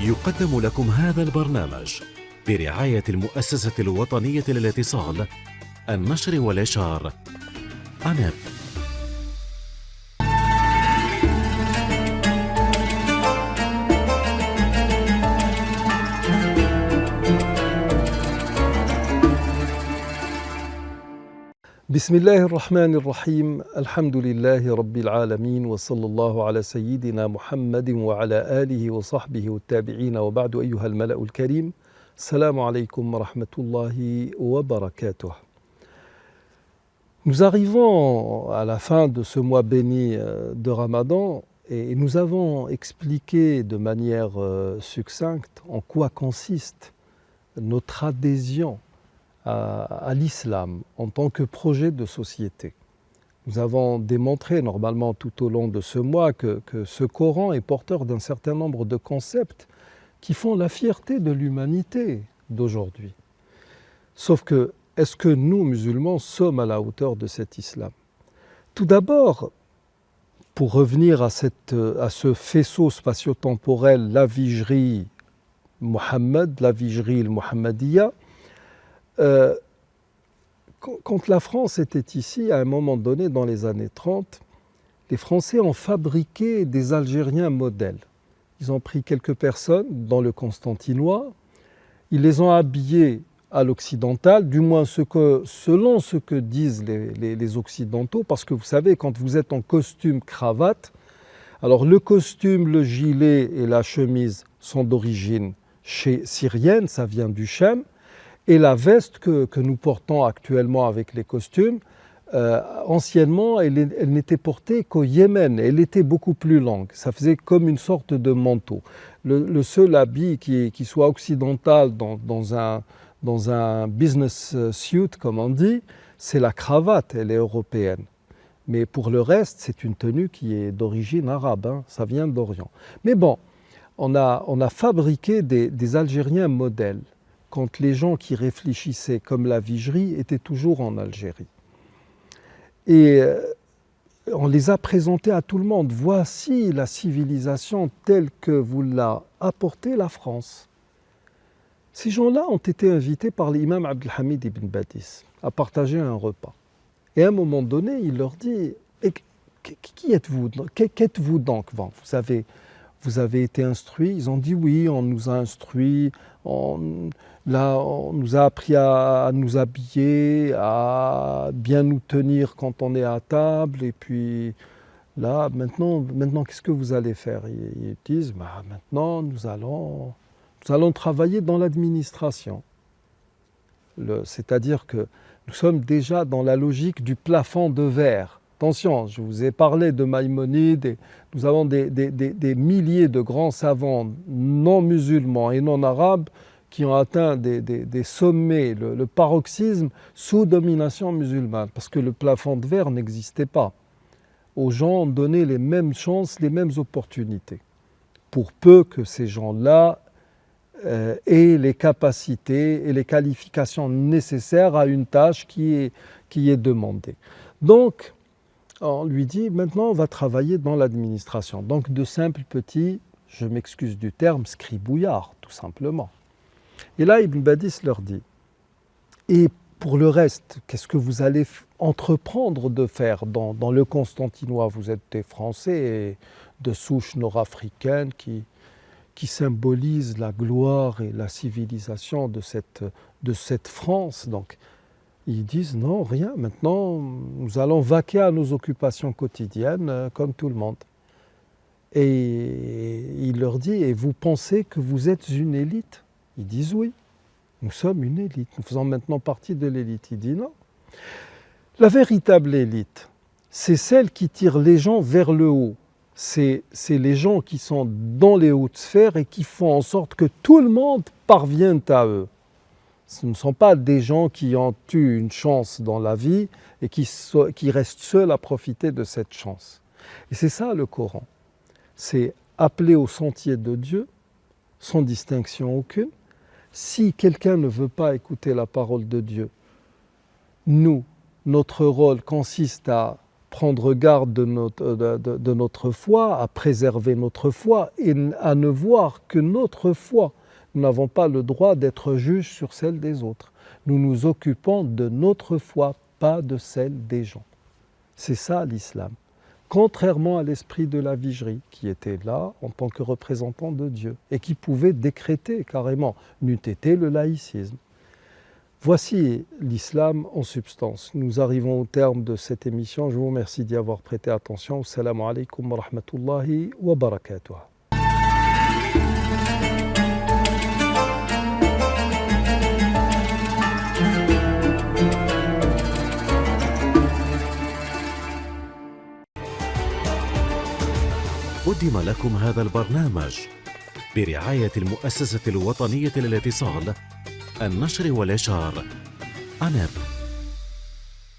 يقدم لكم هذا البرنامج برعاية المؤسسة الوطنية للاتصال، النشر والإشعار أناب. بسم الله الرحمن الرحيم. الحمد لله رب العالمين، وصلى الله على سيدنا محمد وعلى آله وصحبه والتابعين، وبعد. أيها الملأ الكريم، السلام عليكم ورحمة الله وبركاته. Nous arrivons à la fin de ce mois béni de Ramadan et nous avons expliqué de manière succincte en quoi consiste notre adhésion à l'islam en tant que projet de société. Nous avons démontré normalement tout au long de ce mois que ce Coran est porteur d'un certain nombre de concepts qui font la fierté de l'humanité d'aujourd'hui. Sauf que, est-ce que nous, musulmans, sommes à la hauteur de cet islam? Tout d'abord, pour revenir à ce faisceau spatio-temporel, la Vigerie Mohammed, la Vigerie Mohammadiya, quand la France était ici, à un moment donné, dans les années 30, les Français ont fabriqué des Algériens modèles. Ils ont pris quelques personnes dans le Constantinois, ils les ont habillés à l'occidental, du moins selon ce que disent les Occidentaux, parce que vous savez, quand vous êtes en costume cravate, alors le costume, le gilet et la chemise sont d'origine syrienne, ça vient du Cham. Et la veste que nous portons actuellement avec les costumes, anciennement, elle n'était portée qu'au Yémen. Elle était beaucoup plus longue. Ça faisait comme une sorte de manteau. Le seul habit qui soit occidental dans un business suit, comme on dit, c'est la cravate. Elle est européenne. Mais pour le reste, c'est une tenue qui est d'origine arabe. Hein, ça vient d'Orient. Mais bon, on a fabriqué des Algériens modèles quand les gens qui réfléchissaient comme la Vigerie étaient toujours en Algérie. Et on les a présentés à tout le monde. Voici la civilisation telle que vous l'a apportée la France. Ces gens-là ont été invités par l'imam Abdelhamid ibn Badis à partager un repas. Et à un moment donné, il leur dit « Qui êtes-vous? Qu'êtes-vous donc? Vous avez été instruits ?» Ils ont dit « Oui, on nous a instruits. On nous a appris à nous habiller, à bien nous tenir quand on est à table. Et puis là, maintenant qu'est-ce que vous allez faire ?» Ils disent maintenant, nous allons travailler dans l'administration. C'est-à-dire que nous sommes déjà dans la logique du plafond de verre. Attention, je vous ai parlé de Maïmonide. Nous avons des milliers de grands savants non musulmans et non arabes qui ont atteint des sommets, le paroxysme, sous domination musulmane, parce que le plafond de verre n'existait pas. Aux gens on donnait les mêmes chances, les mêmes opportunités, pour peu que ces gens-là aient les capacités et les qualifications nécessaires à une tâche qui est demandée. Donc, on lui dit, maintenant on va travailler dans l'administration. Donc de simples petits, je m'excuse du terme, scribouillards, tout simplement. Et là, Ibn Badis leur dit, et pour le reste, qu'est-ce que vous allez entreprendre de faire dans le Constantinois? Vous êtes des Français de souche nord-africaine qui symbolisent la gloire et la civilisation de cette France. Donc, ils disent non, rien, maintenant nous allons vaquer à nos occupations quotidiennes comme tout le monde. Et il leur dit, et vous pensez que vous êtes une élite? Ils disent oui, nous sommes une élite, nous faisons maintenant partie de l'élite. Il dit non. La véritable élite, c'est celle qui tire les gens vers le haut. C'est les gens qui sont dans les hautes sphères et qui font en sorte que tout le monde parvienne à eux. Ce ne sont pas des gens qui ont eu une chance dans la vie et qui restent seuls à profiter de cette chance. Et c'est ça le Coran. C'est appeler au sentier de Dieu, sans distinction aucune. Si quelqu'un ne veut pas écouter la parole de Dieu, notre rôle consiste à prendre garde de notre foi, à préserver notre foi et à ne voir que notre foi. Nous n'avons pas le droit d'être juges sur celle des autres. Nous nous occupons de notre foi, pas de celle des gens. C'est ça l'islam. Contrairement à l'esprit de la vigerie, qui était là en tant que représentant de Dieu et qui pouvait décréter carrément, n'eût été le laïcisme. Voici l'islam en substance. Nous arrivons au terme de cette émission. Je vous remercie d'y avoir prêté attention. Assalamu alaikum wa rahmatullahi wa barakatuh. قدم لكم هذا البرنامج برعاية المؤسسة الوطنية للاتصال، النشر والإشعار، أناب.